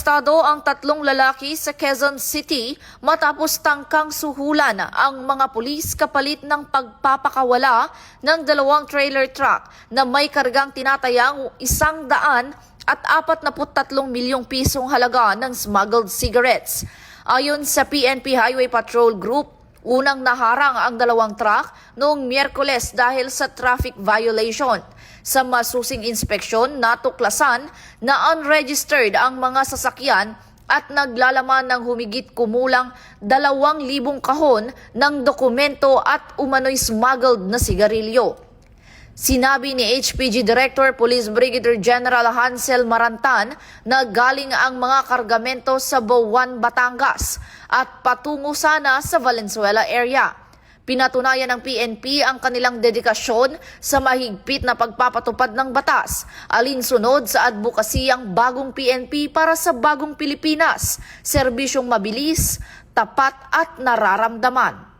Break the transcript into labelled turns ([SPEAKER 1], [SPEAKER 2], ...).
[SPEAKER 1] Arestado ang 3 lalaki sa Quezon City matapos tangkang suhulan ang mga pulis kapalit ng pagpapakawala ng 2 trailer truck na may kargang tinatayang 143 milyong pisong halaga ng smuggled cigarettes. Ayon sa PNP Highway Patrol Group, unang naharang ang 2 truck noong Miyerkules dahil sa traffic violation. Sa masusing inspeksyon, natuklasan na unregistered ang mga sasakyan at naglalaman ng humigit kumulang 2,000 kahon ng dokumento at umano'y smuggled na sigarilyo. Sinabi ni HPG Director Police Brigadier General Hansel Marantan na galing ang mga kargamento sa Buwan, Batangas at patungo sana sa Valenzuela area. Pinatunayan ng PNP ang kanilang dedikasyon sa mahigpit na pagpapatupad ng batas, alinsunod sa adbukasiyang bagong PNP para sa bagong Pilipinas, serbisyong mabilis, tapat at nararamdaman.